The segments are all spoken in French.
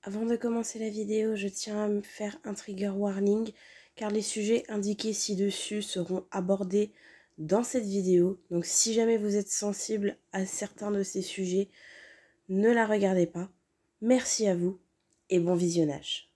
Avant de commencer la vidéo, je tiens à me faire un trigger warning car les sujets indiqués ci-dessus seront abordés dans cette vidéo. Donc si jamais vous êtes sensible à certains de ces sujets, ne la regardez pas. Merci à vous et bon visionnage.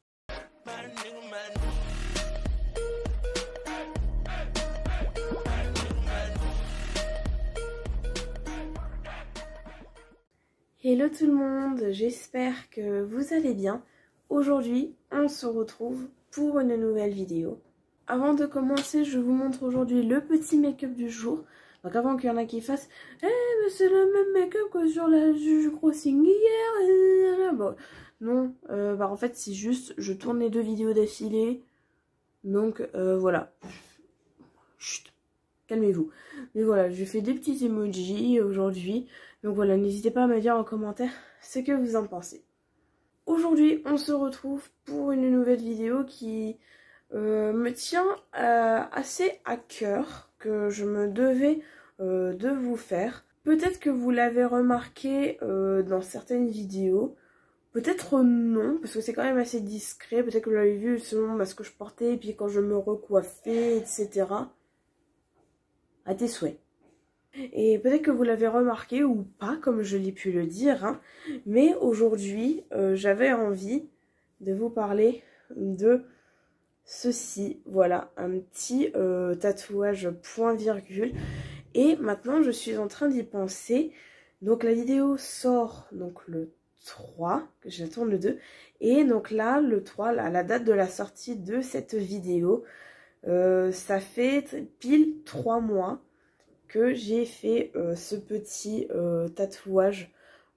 Hello tout le monde, j'espère que vous allez bien. Aujourd'hui, on se retrouve pour une nouvelle vidéo. Avant de commencer, je vous montre aujourd'hui le petit make-up du jour. Donc avant qu'il y en a qui fassent « Eh, mais c'est le même make-up que sur la Juju Crossing hier !» Bon, non, en fait c'est juste, je tourne les 2 vidéos d'affilée. Donc voilà. Chut, calmez-vous. Mais voilà, je fais des petits emojis aujourd'hui. Donc voilà, n'hésitez pas à me dire en commentaire ce que vous en pensez. Aujourd'hui, on se retrouve pour une nouvelle vidéo qui me tient assez à cœur, que je me devais de vous faire. Peut-être que vous l'avez remarqué dans certaines vidéos, peut-être non, parce que c'est quand même assez discret. Peut-être que vous l'avez vu selon ce que je portais, et puis quand je me recoiffais, etc. À tes souhaits. Et peut-être que vous l'avez remarqué ou pas, comme je l'ai pu le dire, hein. Mais aujourd'hui, j'avais envie de vous parler de ceci. Voilà, un petit tatouage point virgule. Et maintenant, je suis en train d'y penser. Donc la vidéo sort donc le 3, que j'attends le 2. Et donc là, le 3, la date de la sortie de cette vidéo, ça fait pile 3 mois que j'ai fait ce petit tatouage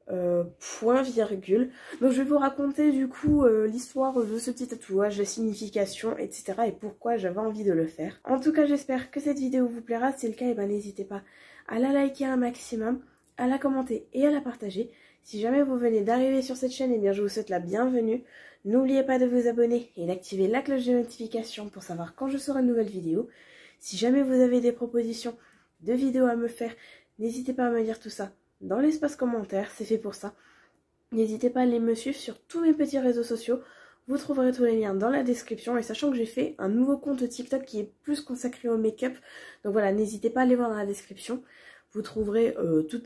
point virgule. Donc je vais vous raconter du coup l'histoire de ce petit tatouage, la signification, etc. et pourquoi j'avais envie de le faire. En tout cas, j'espère que cette vidéo vous plaira. Si c'est le cas, n'hésitez pas à la liker un maximum, à la commenter et à la partager. Si jamais vous venez d'arriver sur cette chaîne, je vous souhaite la bienvenue. N'oubliez pas de vous abonner et d'activer la cloche de notification pour savoir quand je sors une nouvelle vidéo. Si jamais vous avez des propositions de vidéos à me faire, n'hésitez pas à me dire tout ça dans l'espace commentaire, c'est fait pour ça. N'hésitez pas à aller me suivre sur tous mes petits réseaux sociaux, vous trouverez tous les liens dans la description. Et sachant que j'ai fait un nouveau compte TikTok qui est plus consacré au make-up, donc voilà, n'hésitez pas à aller voir dans la description. Vous trouverez tout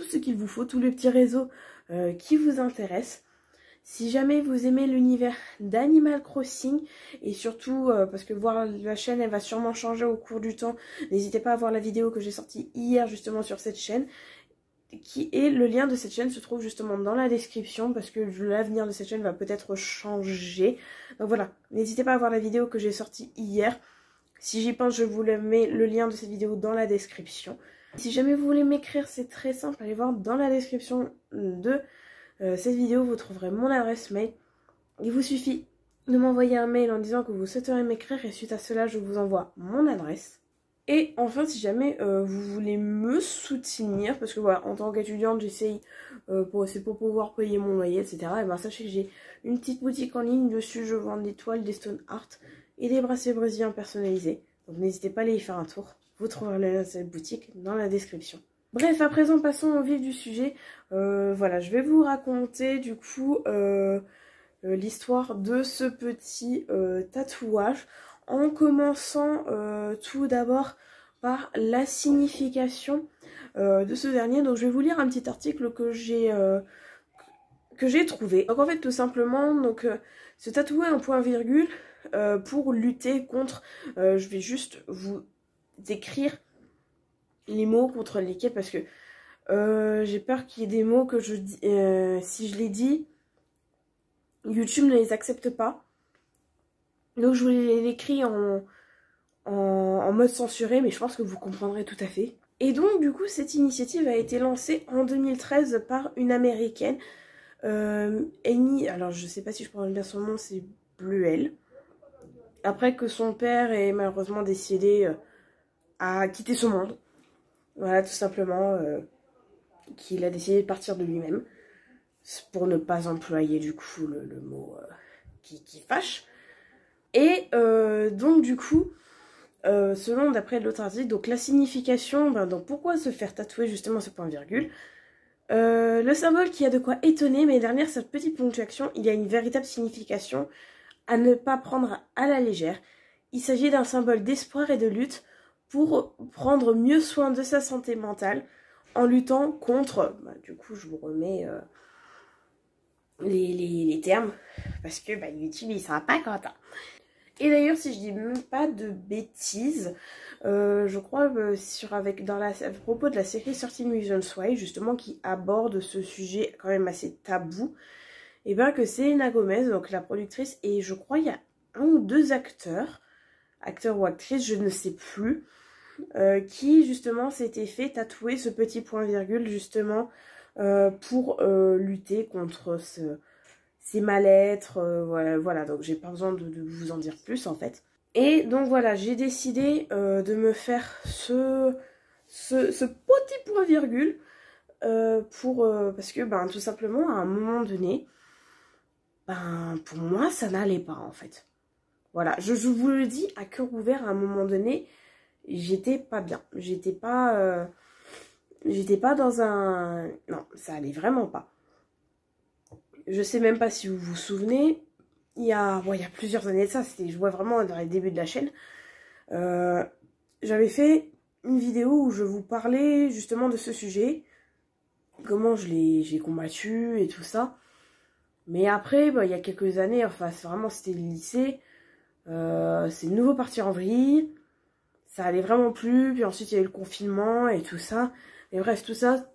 ce qu'il vous faut, tous les petits réseaux qui vous intéressent. Si jamais vous aimez l'univers d'Animal Crossing, et surtout parce que voir la chaîne elle va sûrement changer au cours du temps, n'hésitez pas à voir la vidéo que j'ai sortie hier justement sur cette chaîne, le lien de cette chaîne se trouve justement dans la description parce que l'avenir de cette chaîne va peut-être changer. Donc voilà, n'hésitez pas à voir la vidéo que j'ai sortie hier. Si j'y pense, je vous mets le lien de cette vidéo dans la description. Si jamais vous voulez m'écrire, c'est très simple, allez voir dans la description de cette vidéo, vous trouverez mon adresse mail. Il vous suffit de m'envoyer un mail en disant que vous souhaiteriez m'écrire et suite à cela, je vous envoie mon adresse. Et enfin, si jamais vous voulez me soutenir, parce que voilà, en tant qu'étudiante, j'essaye c'est pour pouvoir payer mon loyer, etc. Et ben sachez que j'ai une petite boutique en ligne. Dessus, je vends des toiles, des stone art et des bracelets brésiliens personnalisés. Donc n'hésitez pas à aller y faire un tour. Vous trouverez le lien de cette boutique dans la description. Bref, à présent, passons au vif du sujet. Voilà, je vais vous raconter du coup l'histoire de ce petit tatouage. En commençant tout d'abord par la signification de ce dernier. Donc je vais vous lire un petit article que j'ai trouvé. Donc en fait tout simplement, se tatouer un point virgule pour lutter contre, je vais juste vous décrire les mots contre lesquels, parce que j'ai peur qu'il y ait des mots que je dis, si je les dis, YouTube ne les accepte pas. Donc je vous les écris en mode censuré, mais je pense que vous comprendrez tout à fait. Et donc du coup cette initiative a été lancée en 2013 par une américaine, Amy, alors je sais pas si je prononce bien son nom, c'est Bluel. Après que son père ait malheureusement décidé à quitter ce monde. Voilà, tout simplement, qu'il a décidé de partir de lui-même. Pour ne pas employer du coup le mot qui fâche. Et donc du coup, d'après l'autre article, donc la signification, donc pourquoi se faire tatouer justement ce point virgule? Le symbole qui a de quoi étonner, mais derrière cette petite ponctuation, il y a une véritable signification à ne pas prendre à la légère. Il s'agit d'un symbole d'espoir et de lutte pour prendre mieux soin de sa santé mentale en luttant contre, du coup je vous remets les termes, parce que YouTube il sera pas content. Et d'ailleurs, si je dis même pas de bêtises, je crois à propos de la série 13 Reasons Why, justement, qui aborde ce sujet quand même assez tabou, et bien que Selena Gomez, donc la productrice, et je crois il y a un ou deux acteurs ou actrices, je ne sais plus, qui justement s'était fait tatouer ce petit point virgule justement pour lutter contre ces mal-être, voilà, donc j'ai pas besoin de vous en dire plus en fait. Et donc voilà, j'ai décidé de me faire ce petit point virgule parce que tout simplement à un moment donné, pour moi ça n'allait pas en fait. Voilà, je vous le dis à cœur ouvert, à un moment donné, j'étais pas bien. J'étais pas dans un... Non, ça allait vraiment pas. Je sais même pas si vous vous souvenez, il y a plusieurs années de ça, je vois vraiment dans les débuts de la chaîne, j'avais fait une vidéo où je vous parlais justement de ce sujet, comment j'ai combattu et tout ça. Mais après, il y a quelques années, enfin c'était le lycée, c'est de nouveau parti en vrille, ça allait vraiment plus, puis ensuite il y a eu le confinement et tout ça. Et bref, tout ça,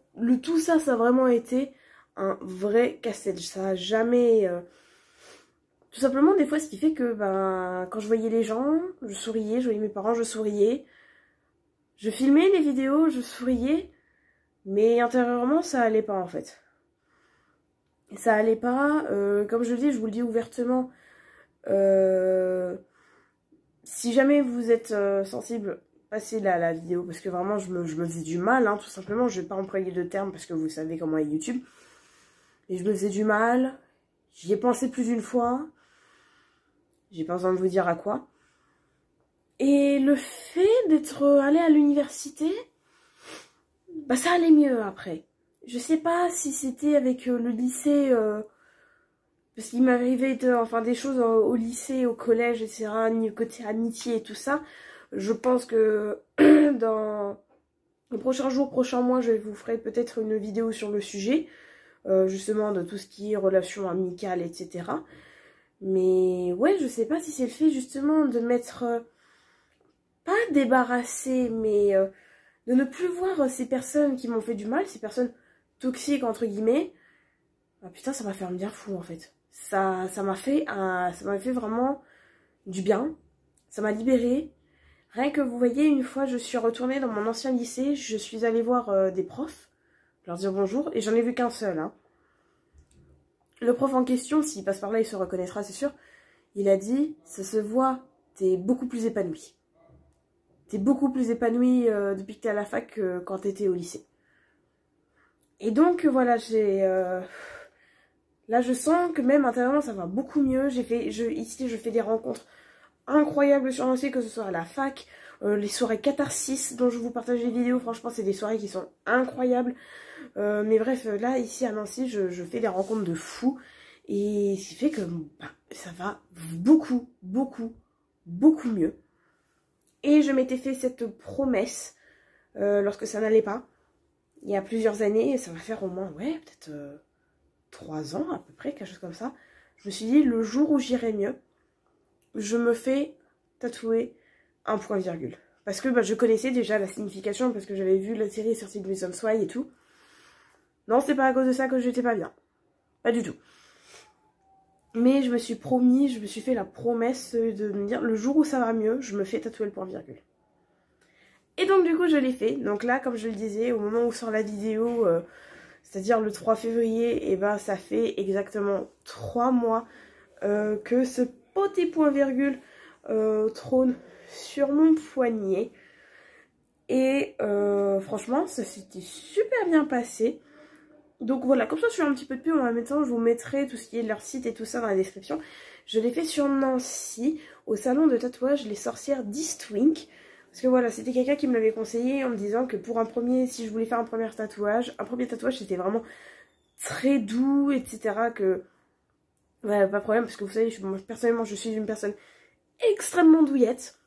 ça a vraiment été un vrai casse-tête. Ça a jamais... Tout simplement, des fois, ce qui fait que quand je voyais les gens, je souriais, je voyais mes parents, je souriais. Je filmais les vidéos, je souriais. Mais intérieurement, ça allait pas en fait. Ça allait pas. Comme je le dis, je vous le dis ouvertement. Si jamais vous êtes sensible, passez la vidéo. Parce que vraiment, je me faisais du mal. Hein, tout simplement, je vais pas employer de termes parce que vous savez comment est YouTube. Et je me faisais du mal. J'y ai pensé plus d'une fois. J'ai pas besoin de vous dire à quoi. Et le fait d'être allée à l'université, ça allait mieux après. Je sais pas si c'était avec le lycée, parce qu'il m'arrivait des choses au lycée, au collège, etc., côté amitié et tout ça. Je pense que dans les prochains jours, prochains mois, je vous ferai peut-être une vidéo sur le sujet, justement de tout ce qui est relations amicales, etc. Mais ouais, je sais pas si c'est le fait justement de m'être pas débarrassée, mais de ne plus voir ces personnes qui m'ont fait du mal, ces personnes toxiques entre guillemets. Putain, ça m'a fait un bien fou en fait. Ça m'a fait vraiment du bien. Ça m'a libérée. Rien que vous voyez, une fois je suis retournée dans mon ancien lycée, je suis allée voir des profs, leur dire bonjour, et j'en ai vu qu'un seul. Hein. Le prof en question, s'il passe par là, il se reconnaîtra, c'est sûr. Il a dit, ça se voit, t'es beaucoup plus épanouie. T'es beaucoup plus épanouie depuis que t'es à la fac que quand t'étais au lycée. Et donc, voilà, là, je sens que même intérieurement, ça va beaucoup mieux. Ici, je fais des rencontres incroyables sur Nancy, que ce soit à la fac, les soirées catharsis dont je vous partage des vidéos. Franchement, c'est des soirées qui sont incroyables. Mais bref, là, ici à Nancy, je fais des rencontres de fous. Et ce qui fait que ça va beaucoup, beaucoup, beaucoup mieux. Et je m'étais fait cette promesse lorsque ça n'allait pas. Il y a plusieurs années, ça va faire au moins, peut-être 3 ans à peu près, quelque chose comme ça. Je me suis dit, le jour où j'irai mieux, je me fais tatouer un point virgule. Parce que je connaissais déjà la signification, parce que j'avais vu la série sur 13 Reasons Why et tout. Non, c'est pas à cause de ça que j'étais pas bien. Pas du tout. Mais je me suis fait la promesse de me dire, le jour où ça va mieux, je me fais tatouer le point virgule. Et donc du coup, je l'ai fait. Donc là, comme je le disais, au moment où sort la vidéo, c'est-à-dire le 3 février, et ça fait exactement 3 mois que ce petit point virgule trône sur mon poignet. Et franchement, ça s'était super bien passé. Donc voilà, comme ça je fais un petit peu de pub en même temps, je vous mettrai tout ce qui est leur site et tout ça dans la description. Je l'ai fait sur Nancy, au salon de tatouage Les Sorcières d'Eastwink. Parce que voilà, c'était quelqu'un qui me l'avait conseillé en me disant que pour un premier, si je voulais faire un premier tatouage c'était vraiment très doux, etc. Que, ouais, pas de problème, parce que vous savez, moi, personnellement, je suis une personne extrêmement douillette.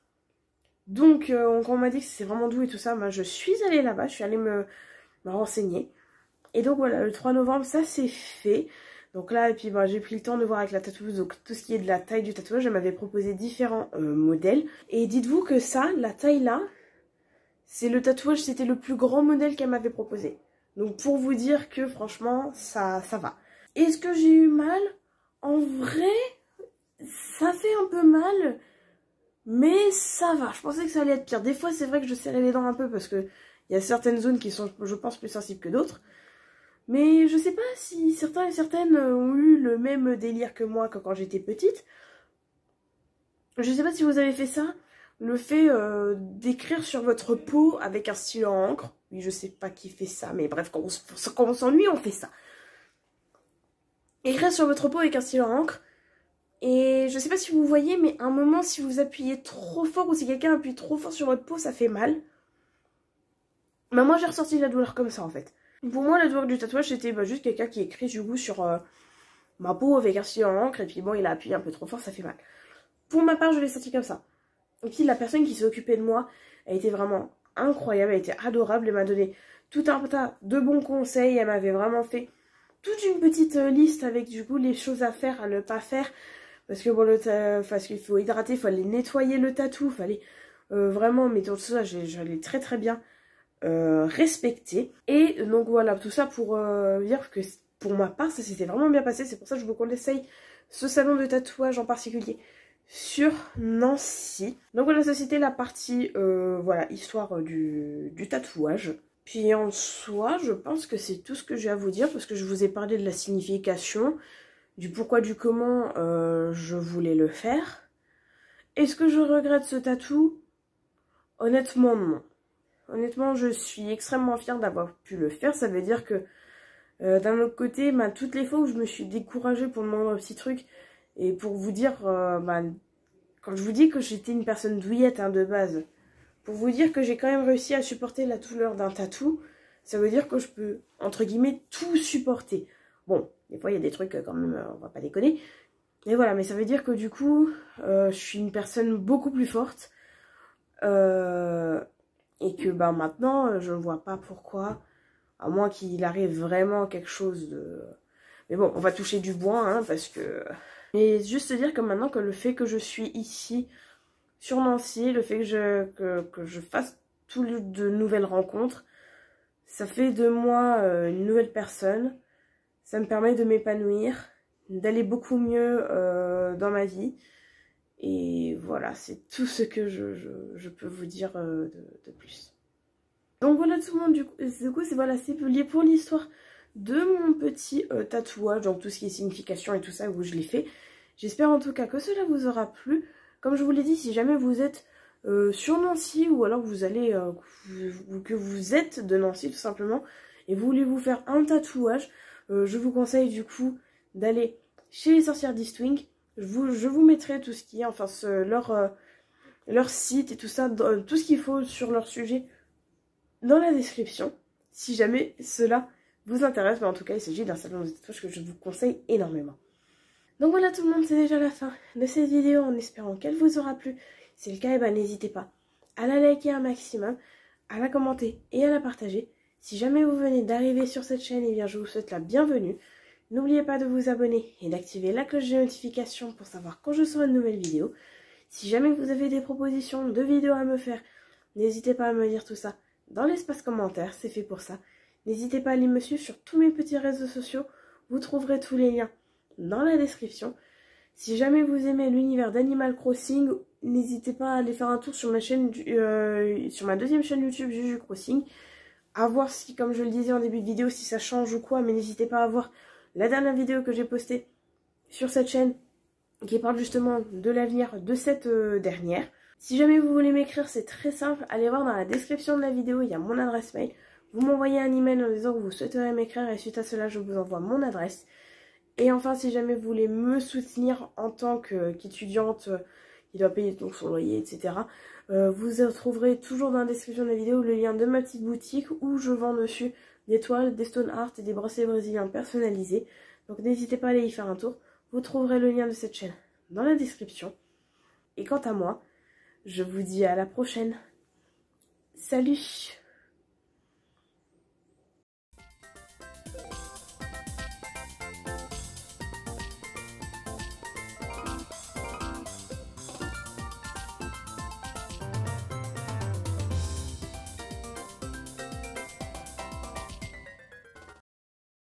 Donc, quand on m'a dit que c'est vraiment doux et tout ça, bah, je suis allée là-bas, je suis allée me renseigner. Et donc voilà, le 3 novembre, ça c'est fait. Donc là, et puis bah, j'ai pris le temps de voir avec la tatoueuse, donc tout ce qui est de la taille du tatouage, elle m'avait proposé différents modèles. Et dites-vous que ça, la taille là, c'est le tatouage, c'était le plus grand modèle qu'elle m'avait proposé. Donc pour vous dire que franchement, ça va. Est-ce que j'ai eu mal? En vrai, ça fait un peu mal, mais ça va. Je pensais que ça allait être pire. Des fois, c'est vrai que je serrais les dents un peu parce que il y a certaines zones qui sont, je pense, plus sensibles que d'autres. Mais je sais pas si certains et certaines ont eu le même délire que moi quand j'étais petite. Je sais pas si vous avez fait ça, le fait d'écrire sur votre peau avec un stylo à encre. Oui, je sais pas qui fait ça, mais bref, quand on s'ennuie, on fait ça. Écrire sur votre peau avec un stylo à encre. Et je sais pas si vous voyez, mais à un moment, si vous appuyez trop fort ou si quelqu'un appuie trop fort sur votre peau, ça fait mal. Bah moi, j'ai ressorti la douleur comme ça, en fait. Pour moi, la douleur du tatouage, c'était juste quelqu'un qui écrit du coup sur ma peau avec un stylo à encre. Et puis bon, il a appuyé un peu trop fort, ça fait mal. Pour ma part, je l'ai senti comme ça. Et puis la personne qui s'est occupée de moi, elle était vraiment incroyable, elle était adorable. Elle m'a donné tout un tas de bons conseils. Elle m'avait vraiment fait toute une petite liste avec du coup les choses à faire, à ne pas faire. Parce que bon, parce qu'il faut hydrater, il fallait nettoyer le tatou, il fallait vraiment, mais tout ça, j'allais très très bien respecter. Et donc voilà, tout ça pour dire que pour ma part, ça s'était vraiment bien passé. C'est pour ça que je vous conseille ce salon de tatouage en particulier sur Nancy. Donc voilà, ça c'était la partie voilà, histoire du tatouage. Puis en soi, je pense que c'est tout ce que j'ai à vous dire parce que je vous ai parlé de la signification, du pourquoi, du comment je voulais le faire. Est-ce que je regrette ce tatou? Honnêtement, non. Honnêtement, je suis extrêmement fière d'avoir pu le faire. Ça veut dire que d'un autre côté, toutes les fois où je me suis découragée pour demander un petit truc, et pour vous dire, quand je vous dis que j'étais une personne douillette de base, pour vous dire que j'ai quand même réussi à supporter la douleur d'un tatou, ça veut dire que je peux, entre guillemets, tout supporter. Bon, des fois il y a des trucs quand même, on va pas déconner. Mais voilà, mais ça veut dire que du coup, je suis une personne beaucoup plus forte. Et que maintenant, je ne vois pas pourquoi, à moins qu'il arrive vraiment quelque chose de... Mais bon, on va toucher du bois, parce que... Mais juste dire que maintenant, que le fait que je suis ici, sur Nancy, le fait que je fasse de nouvelles rencontres, ça fait de moi une nouvelle personne. Ça me permet de m'épanouir, d'aller beaucoup mieux dans ma vie. Et voilà, c'est tout ce que je peux vous dire de plus. Donc voilà tout le monde, du coup c'est lié pour l'histoire de mon petit tatouage, donc tout ce qui est signification et tout ça, où je l'ai fait. J'espère en tout cas que cela vous aura plu. Comme je vous l'ai dit, si jamais vous êtes sur Nancy, ou alors vous allez, que vous êtes de Nancy tout simplement, et vous voulez vous faire un tatouage, je vous conseille du coup d'aller chez les sorcières d'Eastwing. Je vous mettrai tout ce qui est, enfin leur site et tout ça, tout ce qu'il faut sur leur sujet dans la description, si jamais cela vous intéresse. Mais en tout cas, il s'agit d'un salon de tatouage que je vous conseille énormément. Donc voilà tout le monde, c'est déjà la fin de cette vidéo en espérant qu'elle vous aura plu. Si c'est le cas, n'hésitez pas à la liker un maximum, à la commenter et à la partager. Si jamais vous venez d'arriver sur cette chaîne, eh bien je vous souhaite la bienvenue. N'oubliez pas de vous abonner et d'activer la cloche de notification pour savoir quand je sors une nouvelle vidéo. Si jamais vous avez des propositions de vidéos à me faire, n'hésitez pas à me dire tout ça dans l'espace commentaire, c'est fait pour ça. N'hésitez pas à aller me suivre sur tous mes petits réseaux sociaux, vous trouverez tous les liens dans la description. Si jamais vous aimez l'univers d'Animal Crossing, n'hésitez pas à aller faire un tour sur ma chaîne, sur ma deuxième chaîne YouTube Juju Crossing, à voir si, comme je le disais en début de vidéo, si ça change ou quoi, mais n'hésitez pas à voir la dernière vidéo que j'ai postée sur cette chaîne qui parle justement de l'avenir de cette dernière. Si jamais vous voulez m'écrire, c'est très simple. Allez voir dans la description de la vidéo, il y a mon adresse mail. Vous m'envoyez un email en disant que vous souhaiteriez m'écrire et suite à cela, je vous envoie mon adresse. Et enfin, si jamais vous voulez me soutenir en tant qu'étudiante il doit payer donc son loyer, etc. Vous trouverez toujours dans la description de la vidéo le lien de ma petite boutique où je vends dessus des toiles, des stone art et des bracelets brésiliens personnalisés. Donc n'hésitez pas à aller y faire un tour. Vous trouverez le lien de cette chaîne dans la description. Et quant à moi, je vous dis à la prochaine. Salut!